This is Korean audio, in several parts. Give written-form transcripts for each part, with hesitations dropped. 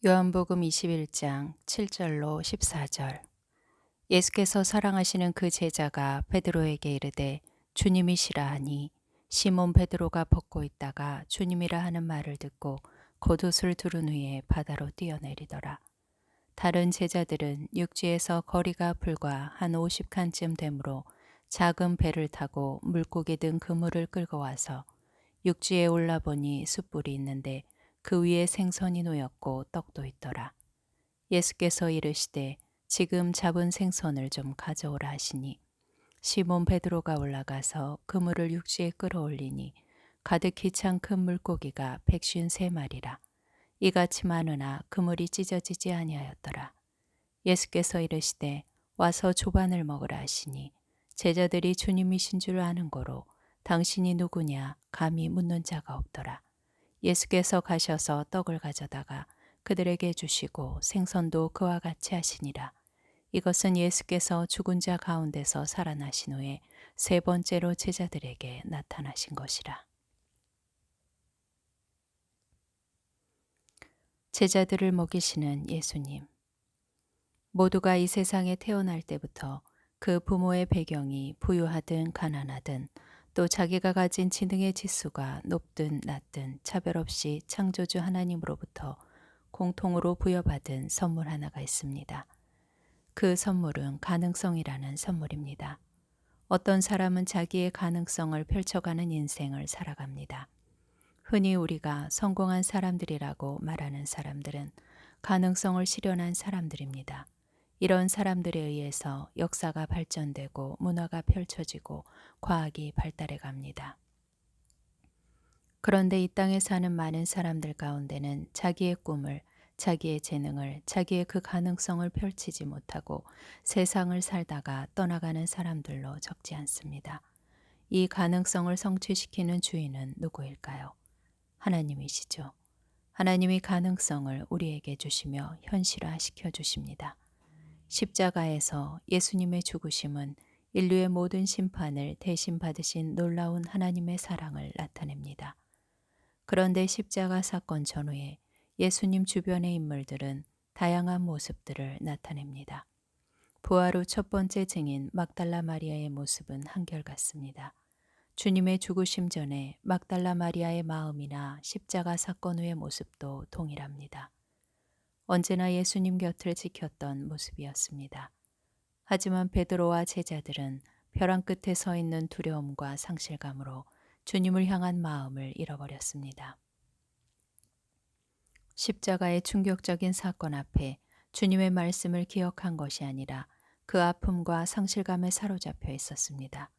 요한복음 21장 7절로 14절. 예수께서 사랑하시는 그 제자가 베드로에게 이르되 주님이시라 하니 시몬 베드로가 벗고 있다가 주님이라 하는 말을 듣고 겉옷을 두른 후에 바다로 뛰어내리더라. 다른 제자들은 육지에서 거리가 불과 한 50칸쯤 되므로 작은 배를 타고 물고기 등 그물을 끌고 와서 육지에 올라보니 숯불이 있는데 그 위에 생선이 놓였고 떡도 있더라. 예수께서 이르시되 지금 잡은 생선을 좀 가져오라 하시니 시몬 베드로가 올라가서 그물을 육지에 끌어올리니 가득히 찬 큰 물고기가 153마리라. 이같이 많으나 그물이 찢어지지 아니하였더라. 예수께서 이르시되 와서 조반을 먹으라 하시니 제자들이 주님이신 줄 아는 고로 당신이 누구냐 감히 묻는 자가 없더라. 예수께서 가셔서 떡을 가져다가 그들에게 주시고 생선도 그와 같이 하시니라. 이것은 예수께서 죽은 자 가운데서 살아나신 후에 세 번째로 제자들에게 나타나신 것이라. 제자들을 먹이시는 예수님. 모두가 이 세상에 태어날 때부터 그 부모의 배경이 부유하든 가난하든 또 자기가 가진 지능의 지수가 높든 낮든 차별 없이 창조주 하나님으로부터 공통으로 부여받은 선물 하나가 있습니다. 그 선물은 가능성이라는 선물입니다. 어떤 사람은 자기의 가능성을 펼쳐가는 인생을 살아갑니다. 흔히 우리가 성공한 사람들이라고 말하는 사람들은 가능성을 실현한 사람들입니다. 이런 사람들에 의해서 역사가 발전되고 문화가 펼쳐지고 과학이 발달해 갑니다. 그런데 이 땅에 사는 많은 사람들 가운데는 자기의 꿈을, 자기의 재능을, 자기의 그 가능성을 펼치지 못하고 세상을 살다가 떠나가는 사람들로 적지 않습니다. 이 가능성을 성취시키는 주인은 누구일까요? 하나님이시죠. 하나님이 가능성을 우리에게 주시며 현실화시켜 주십니다. 십자가에서 예수님의 죽으심은 인류의 모든 심판을 대신 받으신 놀라운 하나님의 사랑을 나타냅니다. 그런데 십자가 사건 전후에 예수님 주변의 인물들은 다양한 모습들을 나타냅니다. 부활 후 첫 번째 증인 막달라 마리아의 모습은 한결같습니다. 주님의 죽으심 전에 막달라 마리아의 마음이나 십자가 사건 후의 모습도 동일합니다. 언제나 예수님 곁을 지켰던 모습이었습니다. 하지만 베드로와 제자들은 벼랑 끝에 서 있는 두려움과 상실감으로 주님을 향한 마음을 잃어버렸습니다. 십자가의 충격적인 사건 앞에 주님의 말씀을 기억한 것이 아니라 그 아픔과 상실감에 사로잡혀 있었습니다.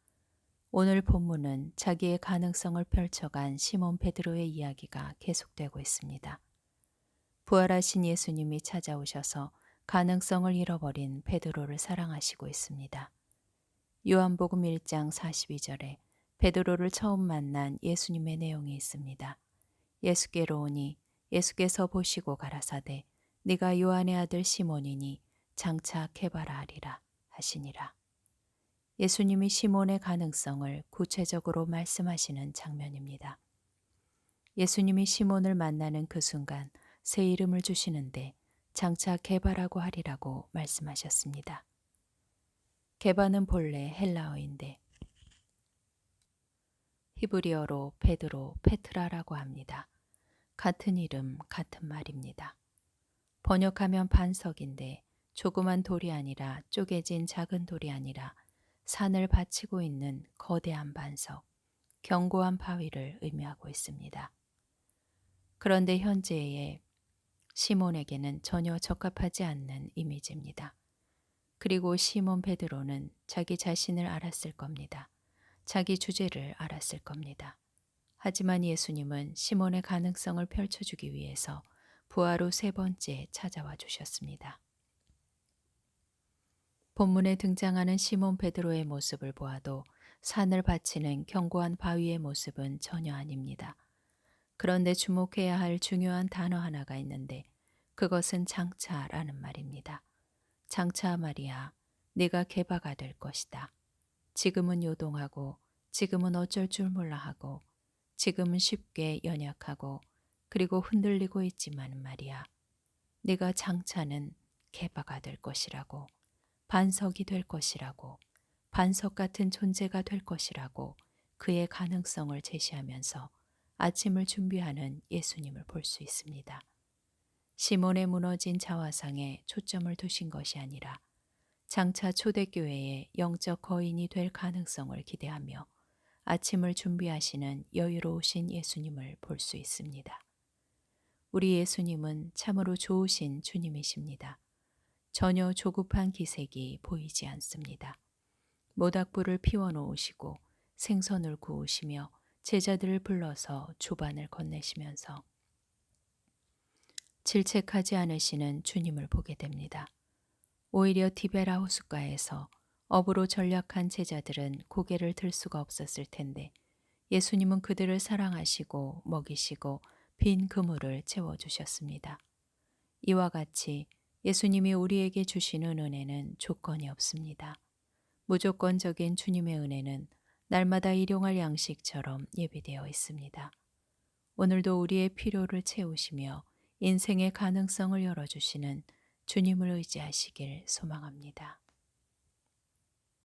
오늘 본문은 자기의 가능성을 펼쳐간 시몬 베드로의 이야기가 계속되고 있습니다. 부활하신 예수님이 찾아오셔서 가능성을 잃어버린 베드로를 사랑하시고 있습니다. 요한복음 1장 42절에 베드로를 처음 만난 예수님의 내용이 있습니다. 예수께로 오니 예수께서 보시고 가라사대 네가 요한의 아들 시몬이니 장차 케바라 하리라 하시니라. 예수님이 시몬의 가능성을 구체적으로 말씀하시는 장면입니다. 예수님이 시몬을 만나는 그 순간 새 이름을 주시는데 장차 게바라고 하리라고 말씀하셨습니다. 게바는 본래 헬라어인데 히브리어로 베드로, 페트라라고 합니다. 같은 이름, 같은 말입니다. 번역하면 반석인데 조그만 돌이 아니라 쪼개진 작은 돌이 아니라 산을 받치고 있는 거대한 반석, 견고한 바위를 의미하고 있습니다. 그런데 현재의 시몬에게는 전혀 적합하지 않는 이미지입니다. 그리고 시몬 베드로는 자기 자신을 알았을 겁니다. 자기 주제를 알았을 겁니다. 하지만 예수님은 시몬의 가능성을 펼쳐주기 위해서 부활 후 세 번째 찾아와 주셨습니다. 본문에 등장하는 시몬 베드로의 모습을 보아도 산을 받치는 견고한 바위의 모습은 전혀 아닙니다. 그런데 주목해야 할 중요한 단어 하나가 있는데 그것은 장차라는 말입니다. 장차 말이야, 네가 게바가 될 것이다. 지금은 요동하고, 지금은 어쩔 줄 몰라 하고, 지금은 쉽게 연약하고, 그리고 흔들리고 있지만 말이야. 네가 장차는 개바가 될 것이라고, 반석이 될 것이라고, 반석 같은 존재가 될 것이라고 그의 가능성을 제시하면서 아침을 준비하는 예수님을 볼 수 있습니다. 시몬의 무너진 자화상에 초점을 두신 것이 아니라 장차 초대교회의 영적 거인이 될 가능성을 기대하며 아침을 준비하시는 여유로우신 예수님을 볼 수 있습니다. 우리 예수님은 참으로 좋으신 주님이십니다. 전혀 조급한 기색이 보이지 않습니다. 모닥불을 피워놓으시고 생선을 구우시며 제자들을 불러서 주반을 건네시면서 질책하지 않으시는 주님을 보게 됩니다. 오히려 디베라 호숫가에서 업으로 전략한 제자들은 고개를 들 수가 없었을 텐데 예수님은 그들을 사랑하시고 먹이시고 빈 그물을 채워주셨습니다. 이와 같이 예수님이 우리에게 주시는 은혜는 조건이 없습니다. 무조건적인 주님의 은혜는 날마다 일용할 양식처럼 예비되어 있습니다. 오늘도 우리의 필요를 채우시며 인생의 가능성을 열어주시는 주님을 의지하시길 소망합니다.